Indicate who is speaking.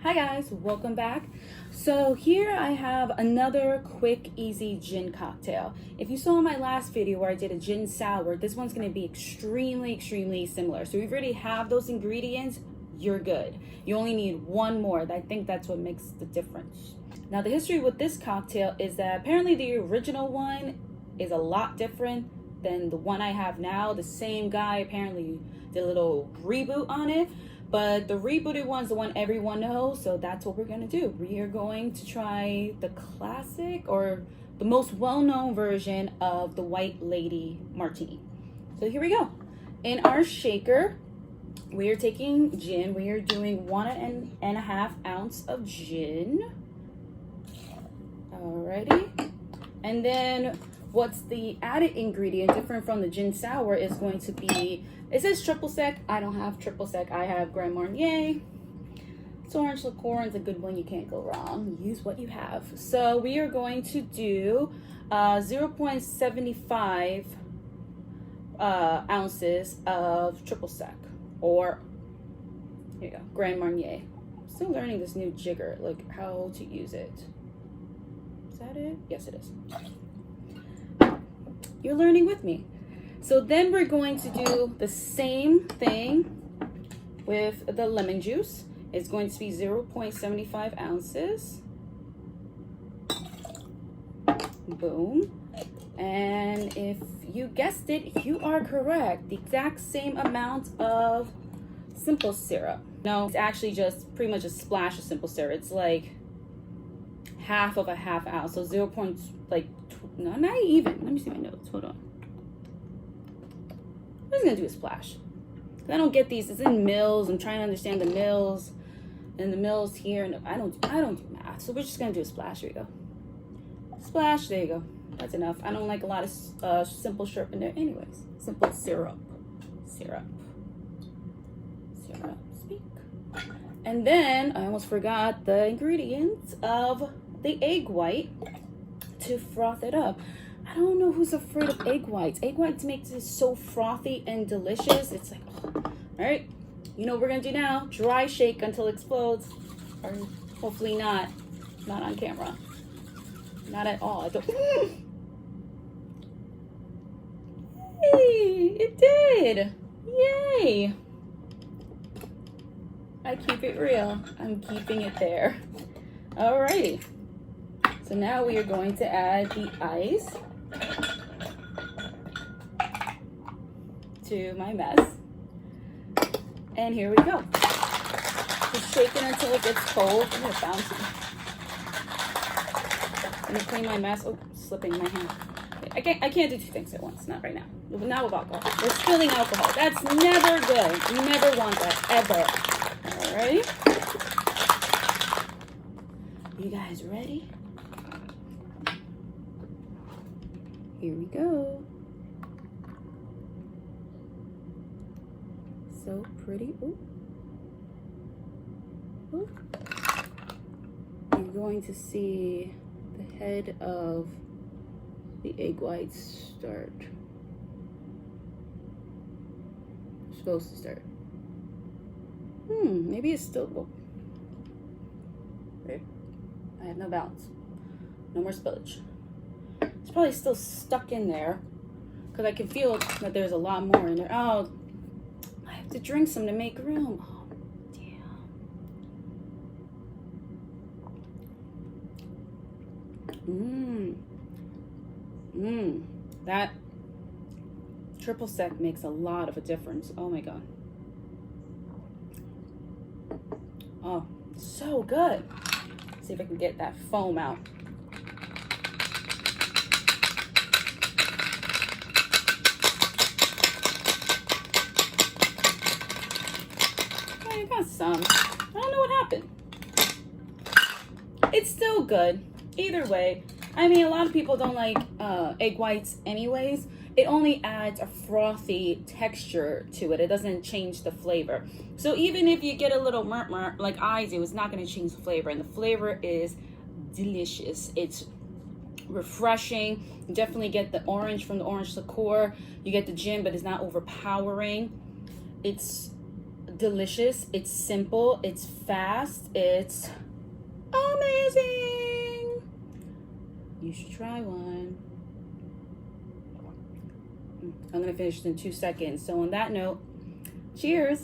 Speaker 1: Hi guys, welcome back. So here I have another quick, easy gin cocktail. If you saw my last video where I did a gin sour, this one's gonna be extremely similar. So if you already have those ingredients, you're good. You only need one more. I think that's what makes the difference. Now the history with this cocktail is that apparently the original one is a lot different than the one I have now. The same guy apparently did a little reboot on it. But the rebooted one's the one everyone knows, so that's what we're gonna do. We are going to try the classic or the most well-known version of the White Lady Martini. So here we go. In our shaker, we are taking gin. We are doing 1.5 ounce of gin. Alrighty. And then what's the added ingredient different from the gin sour is going to be, it says triple sec. I don't have triple sec. I have Grand Marnier. It's orange liqueur. It's a good one. You can't go wrong. Use what you have. So we are going to do 0.75 ounces of triple sec, or here you go, Grand Marnier. I'm still learning this new jigger, like how to use it. Is that it? Yes, it is. You're learning with me. So then we're going to do the same thing with the lemon juice. It's going to be 0.75 ounces. Boom. And if you guessed it, you are correct. The exact same amount of simple syrup. No, it's actually just pretty much a splash of simple syrup. It's like half of a half ounce. So 0. No, not even. Let me see my notes. Hold on. I'm just gonna do a splash. I don't get these. It's in mils. I'm trying to understand the mils and the mils here. And I don't do math. So we're just gonna do a splash. Here we go. Splash. There you go. That's enough. I don't like a lot of simple syrup in there. Anyways, simple syrup. Syrup. Speak. And then I almost forgot the ingredients of the egg white to froth it up. I don't know who's afraid of egg whites. Egg whites makes it so frothy and delicious. It's like, oh. All right, you know what we're gonna do now? Dry shake until it explodes, or hopefully not on camera. Not at all. I don't. Hey, it did. Yay. I keep it real. I'm keeping it there. Alrighty. So now we are going to add the ice to my mess. And here we go. Just shake it until it gets cold. I'm gonna bounce it. Let me clean my mess. Oh, slipping my hand. I can't do two things at once. Not right now. Not with alcohol. We're spilling alcohol. That's never good. You never want that, ever. Alright. You guys ready? Here we go. So pretty. Ooh. Ooh. You're going to see the head of the egg whites start. It's supposed to start. Maybe it's still. Oh. Wait. I have no balance. No more spillage. It's probably still stuck in there because I can feel that there's a lot more in there. Oh, I have to drink some to make room. Oh, damn. That triple sec makes a lot of a difference. Oh my God. Oh, so good. Let's see if I can get that foam out. I got some. I don't know what happened. It's still good. Either way. I mean, a lot of people don't like egg whites anyways. It only adds a frothy texture to it. It doesn't change the flavor. So even if you get a little murk like I do, it's not going to change the flavor. And the flavor is delicious. It's refreshing. You definitely get the orange from the orange liqueur. You get the gin, but it's not overpowering. It's delicious. It's simple. It's fast. It's amazing. You should try one. I'm going to finish in 2 seconds. So on that note, cheers.